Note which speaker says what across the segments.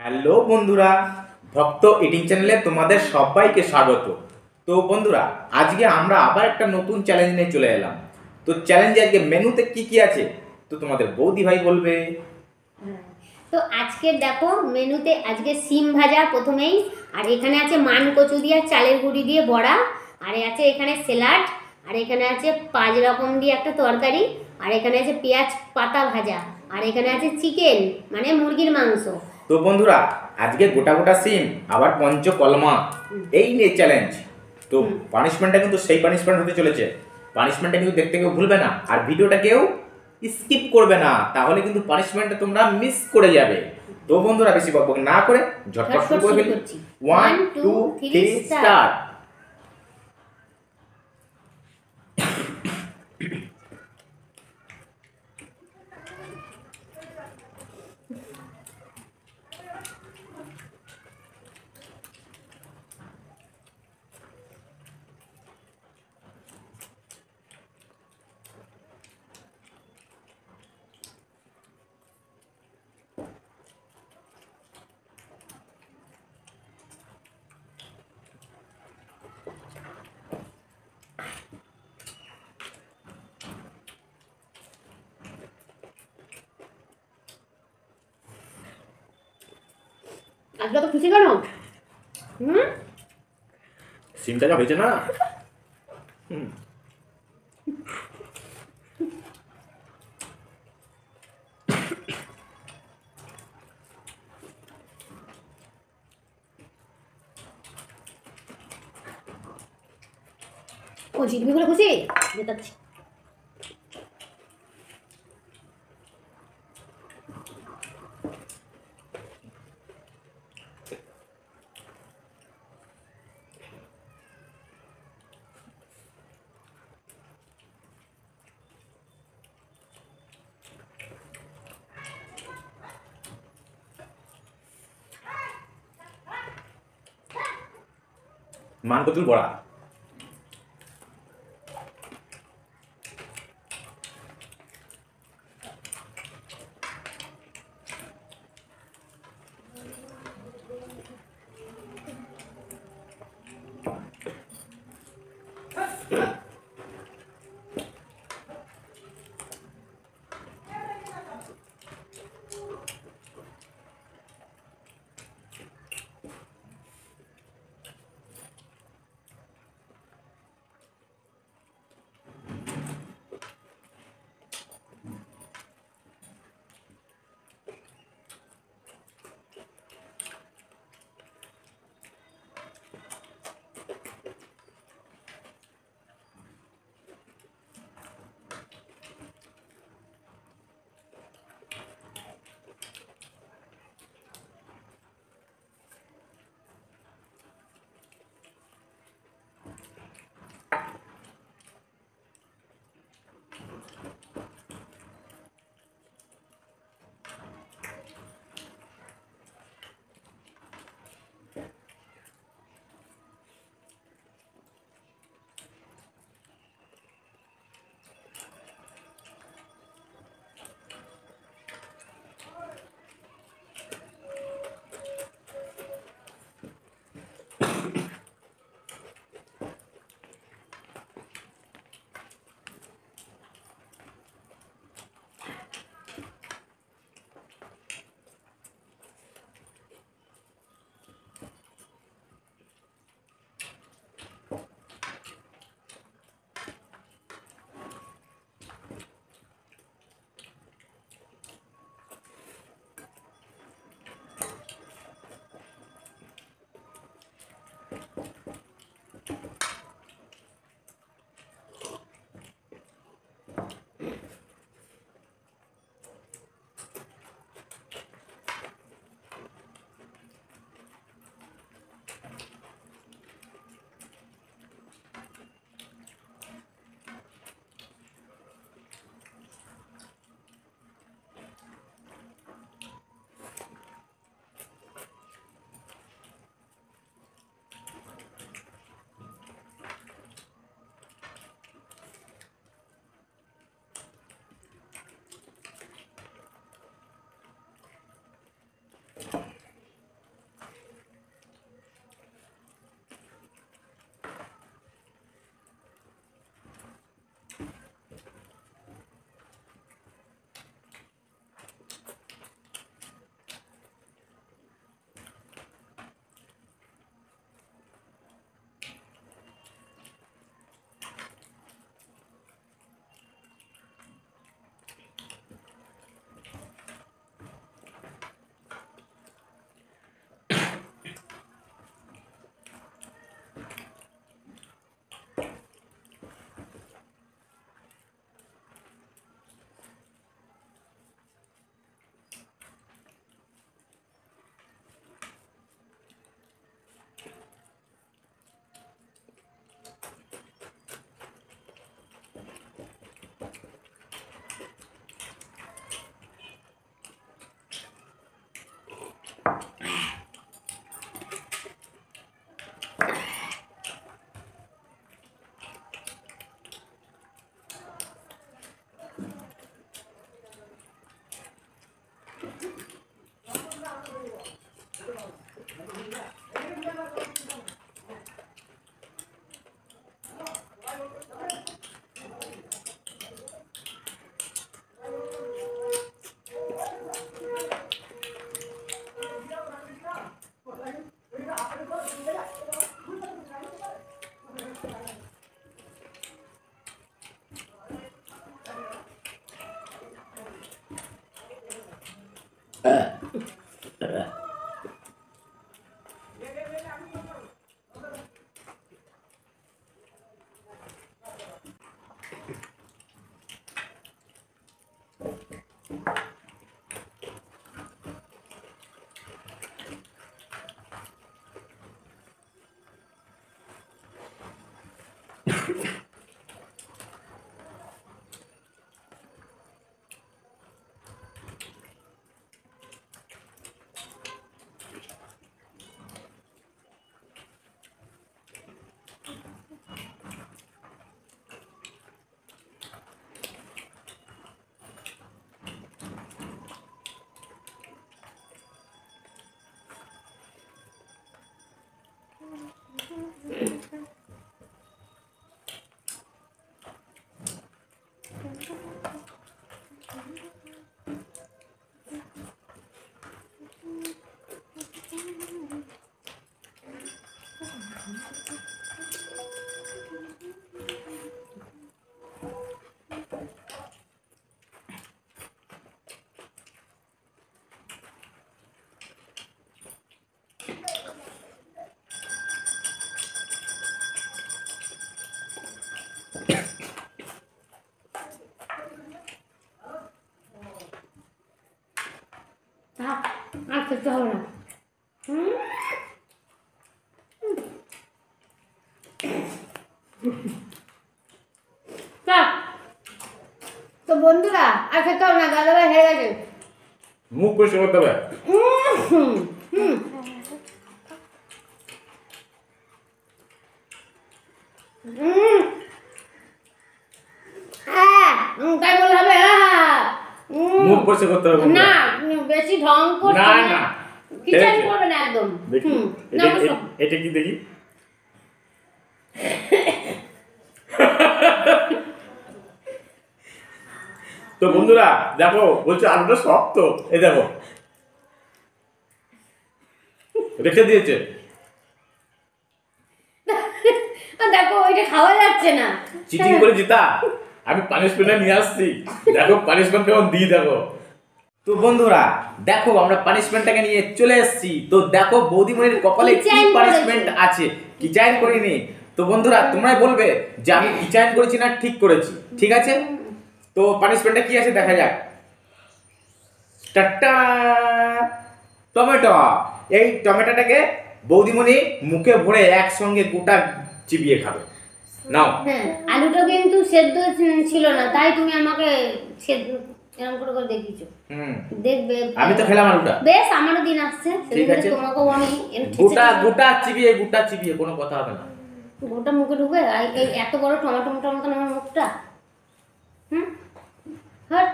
Speaker 1: Hello বন্ধুরা, ভক্ত eating চ্যানেলে তোমাদের সবাইকে স্বাগত। তো বন্ধুরা, আজকে আমরা আবার একটা নতুন চ্যালেঞ্জ নিয়ে চলে এলাম। তো চ্যালেঞ্জে আজকে মেনুতে কি কি আছে তো তোমাদের বৌদি ভাই বলবে।
Speaker 2: হ্যাঁ, তো আজকে দেখো মেনুতে আজকে সিম ভাজা প্রথমেই, আর এখানে আছে মান কচু দিয়ে চালের গুঁড়ি দিয়ে বড়া, আর আছে এখানে স্যালাড, আর এখানে আছে 5 রকম দিয়ে একটা তরকারি, আর এখানে আছে পেঁয়াজ পাতা ভাজা, আর এখানে আছে চিকেন মানে মুরগির মাংস।
Speaker 1: তো বন্ধুরা, আজকে গোটা গোটা সিম আবার পঞ্চকলমা এই নিয়ে চ্যালেঞ্জ। তো পানিশমেন্টটা কিন্তু সেই পানিশমেন্ট হতে চলেছে। পানিশমেন্টটা কিন্তু দেখতে কেউ ভুলবে না, আর ভিডিওটা কেউ স্কিপ করবে না, তাহলে কিন্তু পানিশমেন্টটা তোমরা মিস করে যাবে। তো বন্ধুরা, বেশি বকবক না করে ঝটপট শুরু করে ফেলি। 1 2 3 স্টার্ট।
Speaker 2: আজকে তো খুশি কেন?
Speaker 1: সিমটা যা হয়েছে না।
Speaker 2: ও জিতবিগুলো খুশি জেতাচ্ছি।
Speaker 1: মান কচুর বড়া।
Speaker 2: হবে না। তো বন্ধুরা আর খেতে হবে না, দাদা ভাই হয়ে গেছে।
Speaker 1: মুখ পরিষ্কার করতে হবে।
Speaker 2: তাই বলে হবে?
Speaker 1: মুখ পরিষ্কার করতে হবে
Speaker 2: না, বেশি ঢং করছে
Speaker 1: না
Speaker 2: না,
Speaker 1: না
Speaker 2: কিচেন করবে না একদম।
Speaker 1: দেখি
Speaker 2: না, বসো।
Speaker 1: এটা কি দেখি? তো বন্ধুরা দেখো, বলছে আলুটা শক্ত, এই দেখো রেখে দিয়েছে।
Speaker 2: দেখো ওইটা খাওয়া যাচ্ছে না।
Speaker 1: চিটিং করে জিতা, আমি পানিশমেন্ট নিয়ে আসছি, দেখো পানিশমেন্ট কেমন দিই দেখো। তো বন্ধুরা দেখো আমরা পানিশমেন্টটাকে নিয়ে চলে এসেছি। তো দেখো বৌদিমণির কপালে কি
Speaker 2: কিচাইন
Speaker 1: পানিশমেন্ট
Speaker 2: করেছে।
Speaker 1: আছে, কিচাইন করিনি। তো বন্ধুরা তোমরাই বলবে যে আমি কিচাইন করেছি না ঠিক করেছি, ঠিক আছে? তো পানিশমেন্টটা কি আছে দেখা যাক। Tata, tomato. এই টমেটোটাকে বৌদিমণি মুখে ভরে একসঙ্গে গোটা চিবিয়ে খাবে। নাও।
Speaker 2: হ্যাঁ, আলুটা কিন্তু সেদ্ধ ছিল না, তাই তুমি আমাকে সেদ্ধ এরকম করে দেখিয়েছো। দেখবে
Speaker 1: আমি তো খেলাম আলুটা।
Speaker 2: বেশ, আমারও দিন আসছে,
Speaker 1: ঠিক
Speaker 2: সেদিন
Speaker 1: আছে।
Speaker 2: তোমাকেও আমি
Speaker 1: গোটা চিবিয়ে কোনো কথা হবে না।
Speaker 2: গোটা মুখে ঢুকবে। আর এই এত বড় টমেটো মতন আমার মুখটা। হাট।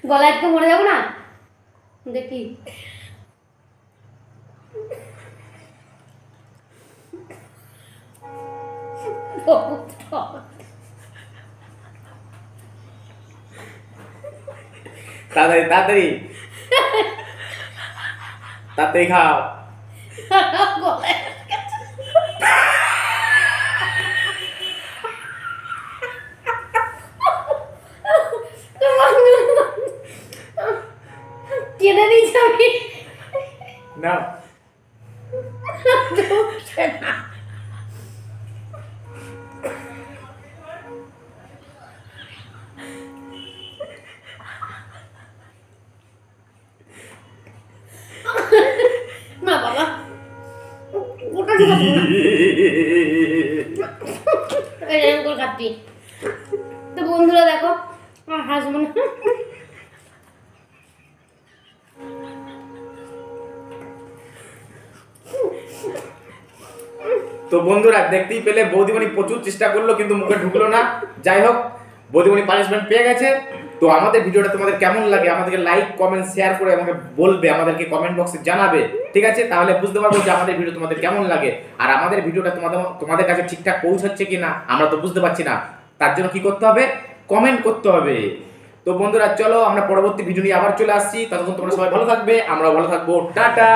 Speaker 2: গলায় একটু মরে যাবো না, দেখি।
Speaker 1: তাড়াতাড়ি তাড়াতাড়ি তাড়াতাড়ি খাও।
Speaker 2: গলায় কেটে দিয়েছি আমি।
Speaker 1: না
Speaker 2: না বাবা, ওটা ঠিক আছে না। এরকম করে কাটছি। তো বন্ধুরা দেখো আমার হাসবেন্ড
Speaker 1: তো বন্ধুরা দেখতেই পেলে বৌদিমণি প্রচুর চেষ্টা করলো কিন্তু মুখে ঢুকলো না। যাই হোক বৌদিমণি পানিশমেন্ট পেয়ে গেছে। তো আমাদের ভিডিওটা তোমাদের কেমন লাগে আমাদেরকে লাইক কমেন্ট শেয়ার করে আমাকে বলবে, আমাদেরকে কমেন্ট বক্সে জানাবে, ঠিক আছে? তাহলে বুঝতে পারবো যে আমাদের ভিডিও তোমাদের কেমন লাগে। আর আমাদের ভিডিওটা তোমাদের কাছে ঠিকঠাক পৌঁছাচ্ছে কিনা আমরা তো বুঝতে পারছি না, তার জন্য কি করতে হবে? কমেন্ট করতে হবে। তো বন্ধুরা চলো আমরা পরবর্তী ভিডিও নিয়ে আবার চলে আসছি, ততক্ষণ তোমরা সবাই ভালো থাকবে, আমরাও ভালো থাকবো। টাটা।